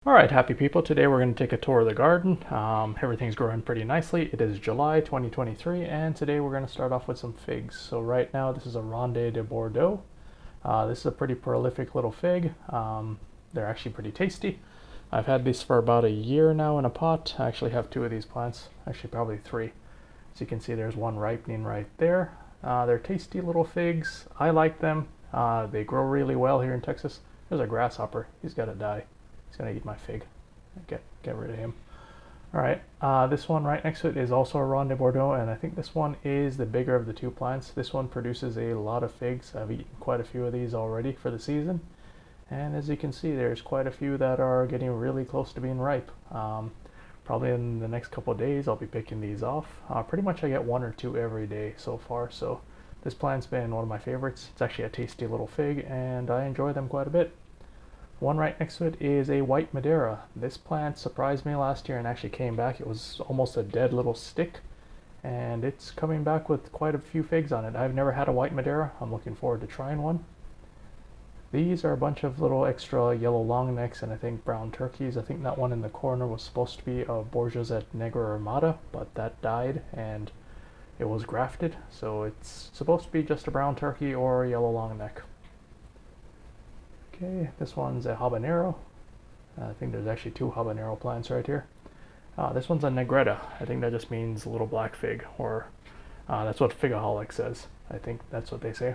Alright, happy people. Today we're going to take a tour of the garden. Everything's growing pretty nicely. It is July 2023 and today we're going to start off with some figs. So right now this is a Ronde de Bordeaux. This is a pretty prolific little fig. They're actually pretty tasty. I've had these for about a year now in a pot. I actually have two of these plants, actually probably three. As you can see, there's one ripening right there. They're tasty little figs. I like them. They grow really well here in Texas. There's a grasshopper. He's got to die. He's gonna eat my fig. Get rid of him. All right, this one right next to it is also a Ronde de Bordeaux, and I think this one is the bigger of the two plants. This one produces a lot of figs. I've eaten quite a few of these already for the season, and as you can see, there's quite a few that are getting really close to being ripe. Probably in the next couple of days, I'll be picking these off. Pretty much I get one or two every day so far, so this plant's been one of my favorites. It's actually a tasty little fig, and I enjoy them quite a bit. One right next to it is a white Madeira. This plant surprised me last year and actually came back. It was almost a dead little stick, and it's coming back with quite a few figs on it. I've never had a white Madeira. I'm looking forward to trying one. These are a bunch of little extra yellow long necks and I think brown turkeys. I think that one in the corner was supposed to be a Borgias Negra Armada, but that died and it was grafted, so it's supposed to be just a brown turkey or a yellow long neck. Okay, this one's a habanero. I think there's actually two habanero plants right here. This one's a negretta. I think that just means little black fig, or that's what Figaholic says. I think that's what they say.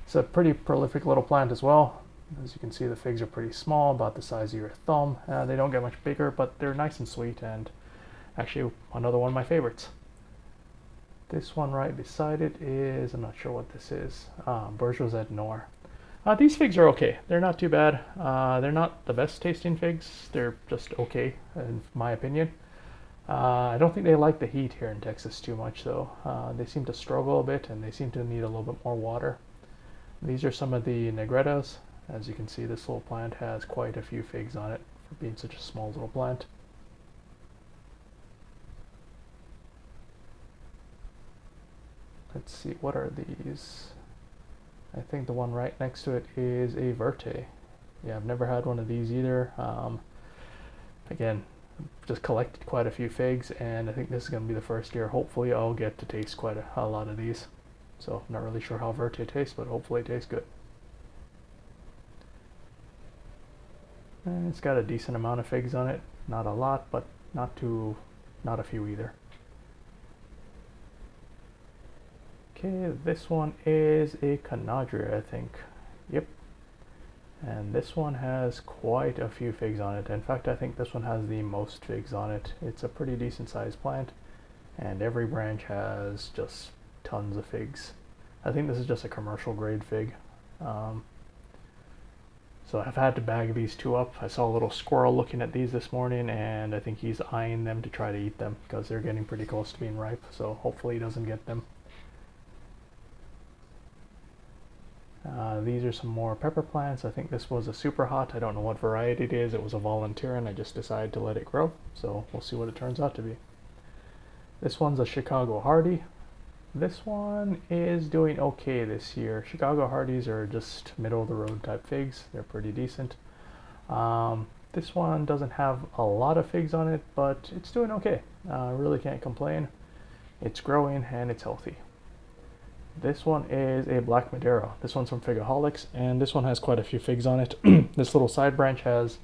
It's a pretty prolific little plant as well. As you can see, the figs are pretty small, about the size of your thumb. They don't get much bigger, but they're nice and sweet, and actually another one of my favorites. This one right beside it is, I'm not sure what this is, Bourgeois Noir. These figs are okay. They're not too bad. They're not the best tasting figs. They're just okay, in my opinion. I don't think they like the heat here in Texas too much, though. They seem to struggle a bit, and they seem to need a little bit more water. These are some of the negrettas. As you can see, this little plant has quite a few figs on it for being such a small little plant. Let's see, what are these? I think the one right next to it is a Verte. Yeah, I've never had one of these either. Again, just collected quite a few figs, and I think this is going to be the first year. Hopefully I'll get to taste quite a lot of these. So I'm not really sure how Verte tastes, but hopefully it tastes good. And it's got a decent amount of figs on it. Not a lot, but not a few either. Okay, this one is a Canadria, I think. Yep. And this one has quite a few figs on it. In fact, I think this one has the most figs on it. It's a pretty decent sized plant, and every branch has just tons of figs. I think this is just a commercial grade fig. So I've had to bag these two up. I saw a little squirrel looking at these this morning, and I think he's eyeing them to try to eat them because they're getting pretty close to being ripe. So hopefully he doesn't get them. These are some more pepper plants. I think this was a super hot. I don't know what variety it is. It was a volunteer and I just decided to let it grow. So we'll see what it turns out to be. This one's a Chicago Hardy. This one is doing okay this year. Chicago Hardys are just middle of the road type figs. They're pretty decent. This one doesn't have a lot of figs on it, but it's doing okay. I really can't complain. It's growing and it's healthy. This one is a Black Madeira. This one's from Figaholics, and this one has quite a few figs on it. This little side branch has,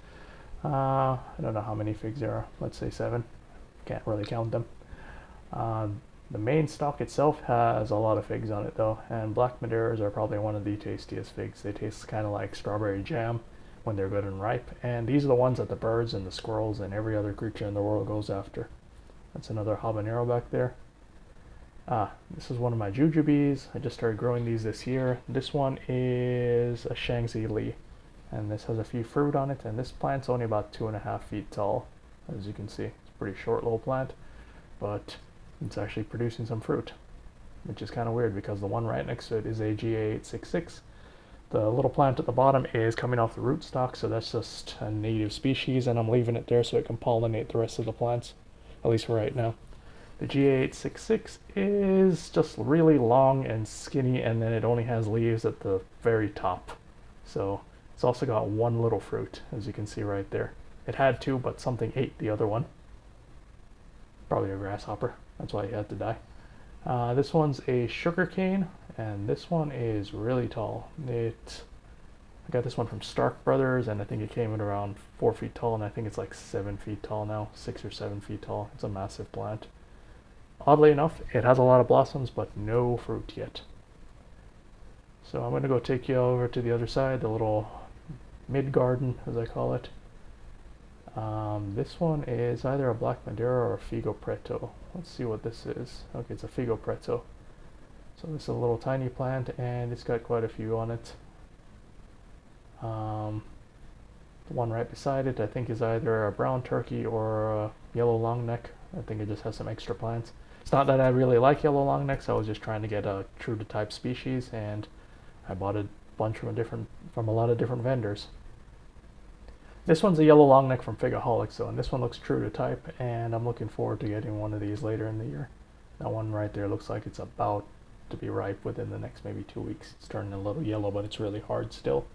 I don't know how many figs there are. Let's say 7. Can't really count them. The main stalk itself has a lot of figs on it though, and Black Madeiras are probably one of the tastiest figs. They taste kind of like strawberry jam when they're good and ripe, and these are the ones that the birds and the squirrels and every other creature in the world goes after. That's another habanero back there. This is one of my jujubes. I just started growing these this year. This one is a Shaanxi Li, and this has a few fruit on it, and this plant's only about 2.5 feet tall. As you can see, it's a pretty short little plant, but it's actually producing some fruit, which is kind of weird because the one right next to it is a GA866. The little plant at the bottom is coming off the rootstock, so that's just a native species, and I'm leaving it there so it can pollinate the rest of the plants, at least for right now. The GA866 is just really long and skinny, and then it only has leaves at the very top. So it's also got one little fruit, as you can see right there. It had to, but something ate the other one. Probably a grasshopper. That's why he had to die. This one's a sugar cane, and this one is really tall. I got this one from Stark Brothers, and I think it came in around 4 feet tall, and I think it's like 7 feet tall now, 6 or 7 feet tall. It's a massive plant. Oddly enough, it has a lot of blossoms, but no fruit yet. So I'm going to go take you over to the other side, the little mid-garden, as I call it. This one is either a Black Madeira or a Figo Preto. Let's see what this is. Okay, it's a Figo Preto. So this is a little tiny plant, and it's got quite a few on it. The one right beside it, I think, is either a brown turkey or a yellow longneck. I think it just has some extra plants. It's not that I really like yellow longnecks. I was just trying to get a true to type species, and I bought a bunch from a lot of different vendors. This one's a yellow longneck from Figaholics, and this one looks true to type, and I'm looking forward to getting one of these later in the year. That one right there looks like it's about to be ripe within the next maybe 2 weeks. It's turning a little yellow, but it's really hard still.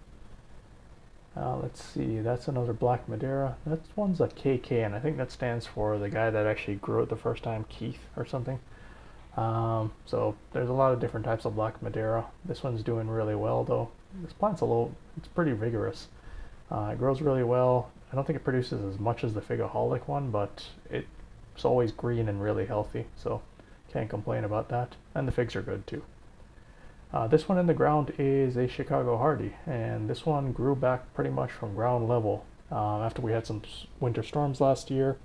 Let's see, that's another Black Madeira. That one's a KK, and I think that stands for the guy that actually grew it the first time, Keith or something. So there's a lot of different types of Black Madeira. This one's doing really well though. This plant's it's pretty vigorous. It grows really well. I don't think it produces as much as the Figaholic one, but it's always green and really healthy, so can't complain about that. And the figs are good too. This one in the ground is a Chicago Hardy, and this one grew back pretty much from ground level. After we had some winter storms last year,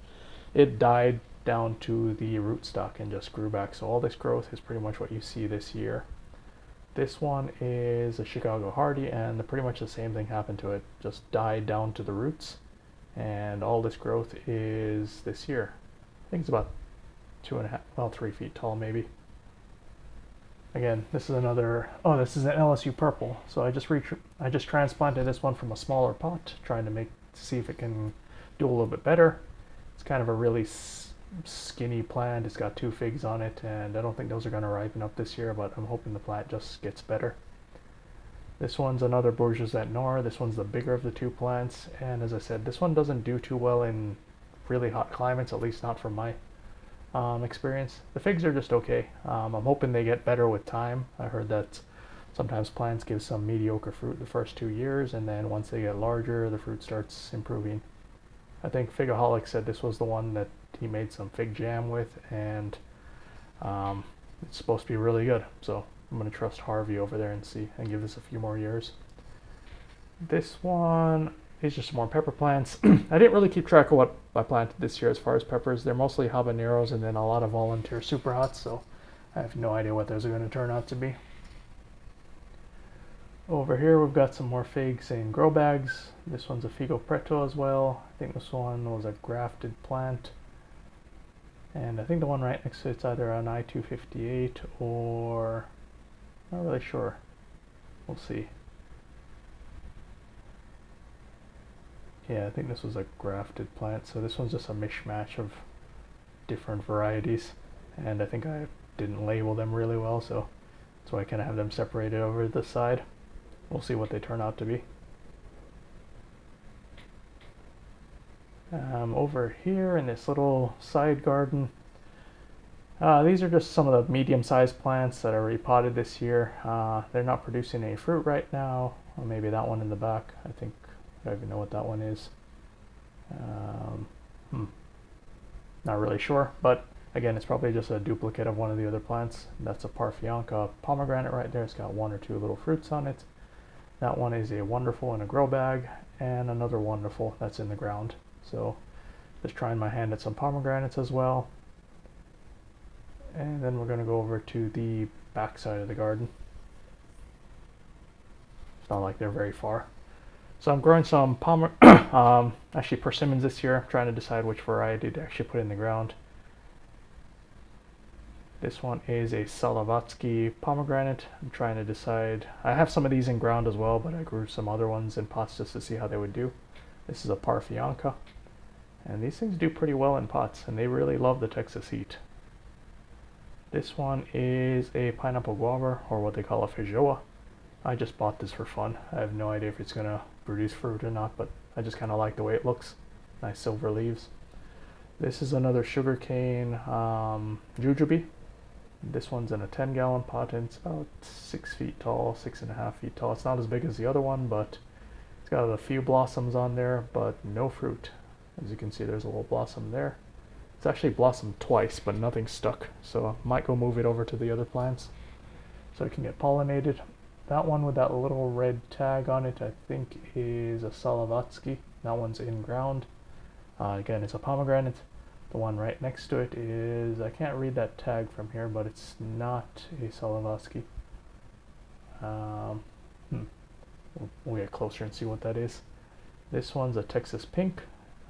it died down to the rootstock and just grew back. So all this growth is pretty much what you see this year. This one is a Chicago Hardy, and pretty much the same thing happened to it. Just died down to the roots, and all this growth is this year. I think it's about 3 feet tall maybe. Again, this is another, this is an LSU purple. So I just transplanted this one from a smaller pot, trying to see if it can do a little bit better. It's kind of a really skinny plant. It's got 2 figs on it, and I don't think those are going to ripen up this year, but I'm hoping the plant just gets better. This one's another Bourgeois Noir. This one's the bigger of the 2 plants, and as I said, this one doesn't do too well in really hot climates, at least not from my experience. The figs are just okay. I'm hoping they get better with time. I heard that sometimes plants give some mediocre fruit the first 2 years, and then once they get larger, the fruit starts improving. I think Figaholic said this was the one that he made some fig jam with, and it's supposed to be really good. So I'm going to trust Harvey over there and give this a few more years. This one is just more pepper plants. I didn't really keep track of what I planted this year as far as peppers. They're mostly habaneros and then a lot of volunteer super hots, so I have no idea what those are going to turn out to be. Over here we've got some more figs in grow bags. This one's a Figo Preto as well. I think this one was a grafted plant. And I think the one right next to it's either an I-258 or... not really sure. We'll see. Yeah, I think this was a grafted plant, so this one's just a mishmash of different varieties, and I think I didn't label them really well, so that's why I kind of have them separated over this side. We'll see what they turn out to be. Over here in this little side garden, these are just some of the medium-sized plants that I repotted this year. They're not producing any fruit right now, or maybe that one in the back. I think I don't even know what that one is. Not really sure, but again, it's probably just a duplicate of one of the other plants. That's a Parfianca pomegranate right there. It's got 1 or 2 little fruits on it. That one is a wonderful in a grow bag, and another wonderful that's in the ground. So just trying my hand at some pomegranates as well. And then we're going to go over to the back side of the garden. It's not like they're very far. So I'm growing some actually persimmons this year. I'm trying to decide which variety to actually put in the ground. This one is a Salavatsky pomegranate. I'm trying to decide. I have some of these in ground as well, but I grew some other ones in pots just to see how they would do. This is a Parfianca. And these things do pretty well in pots, and they really love the Texas heat. This one is a pineapple guava, or what they call a feijoa. I just bought this for fun. I have no idea if it's going to produce fruit or not, but I just kind of like the way it looks. nice silver leaves. This is another sugarcane jujube. This one's in a 10-gallon pot and it's about 6 feet tall, 6.5 feet tall. It's not as big as the other one, but it's got a few blossoms on there, but no fruit. As you can see, there's a little blossom there. It's actually blossomed twice, but nothing stuck. So I might go move it over to the other plants so it can get pollinated. That one with that little red tag on it, I think is a Salavatsky. That one's in ground. Again, it's a pomegranate. The one right next to it is, I can't read that tag from here, but it's not a Salavatsky. We'll get closer and see what that is. This one's a Texas pink.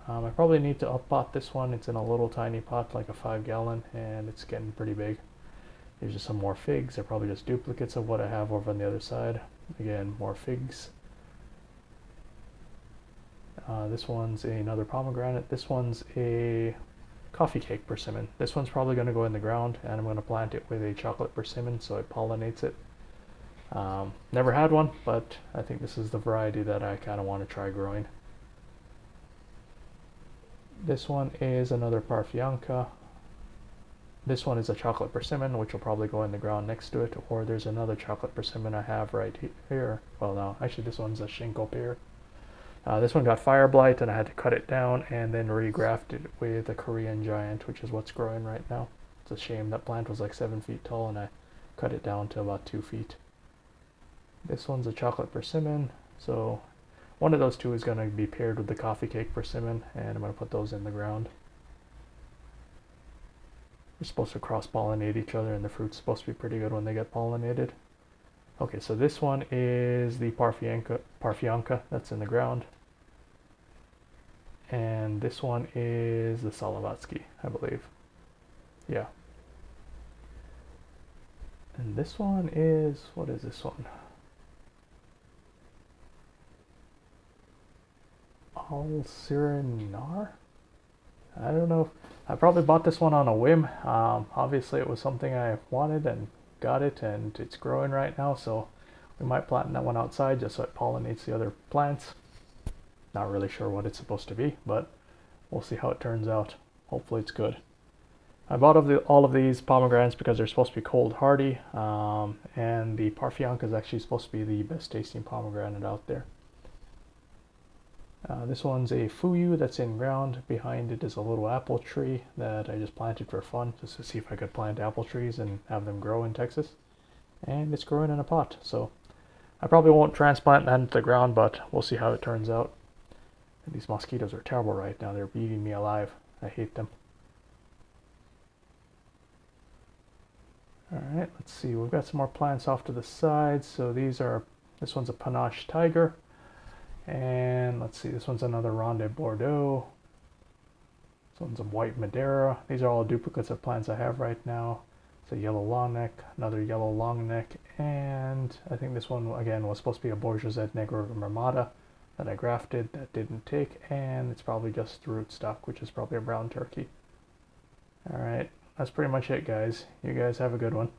I probably need to up-pot this one. It's in a little tiny pot, like a 5-gallon, and it's getting pretty big. Here's just some more figs. They're probably just duplicates of what I have over on the other side. Again, more figs. This one's another pomegranate. This one's a coffee cake persimmon. This one's probably going to go in the ground, and I'm going to plant it with a chocolate persimmon so it pollinates it. Never had one, but I think this is the variety that I kind of want to try growing. This one is another Parfianca. This one is a chocolate persimmon, which will probably go in the ground next to it, or there's another chocolate persimmon I have right here. Well, no, actually this one's a Shinko pear. This one got fire blight and I had to cut it down and then regraft it with a Korean giant, which is what's growing right now. It's a shame, that plant was like 7 feet tall and I cut it down to about 2 feet. This one's a chocolate persimmon, so one of those two is going to be paired with the coffee cake persimmon, and I'm going to put those in the ground. They're supposed to cross-pollinate each other, and the fruit's supposed to be pretty good when they get pollinated. Okay, so this one is the Parfianca that's in the ground. And this one is the Salavatsky, I believe. Yeah. And this one is, what is this one? Al-Sirinar? I don't know. I probably bought this one on a whim. Obviously it was something I wanted and got it, and it's growing right now, so we might plant that one outside just so it pollinates the other plants. Not really sure what it's supposed to be, but we'll see how it turns out. Hopefully it's good. I bought all of these pomegranates because they're supposed to be cold hardy, and the Parfianca is actually supposed to be the best tasting pomegranate out there. This one's a Fuyu that's in ground. Behind it is a little apple tree that I just planted for fun, just to see if I could plant apple trees and have them grow in Texas. And it's growing in a pot, so I probably won't transplant that into the ground, but we'll see how it turns out. And these mosquitoes are terrible right now. They're eating me alive. I hate them. Alright, let's see. We've got some more plants off to the side. So this one's a Panache Tiger. And let's see, this one's another Ronde Bordeaux. This one's a White Madeira. These are all duplicates of plants I have right now. It's a yellow long neck, another yellow long neck, and I think this one again was supposed to be a Bourgeois Negro Marmota that I grafted that didn't take, and it's probably just rootstock, which is probably a brown turkey. Alright, that's pretty much it, guys. You guys have a good one.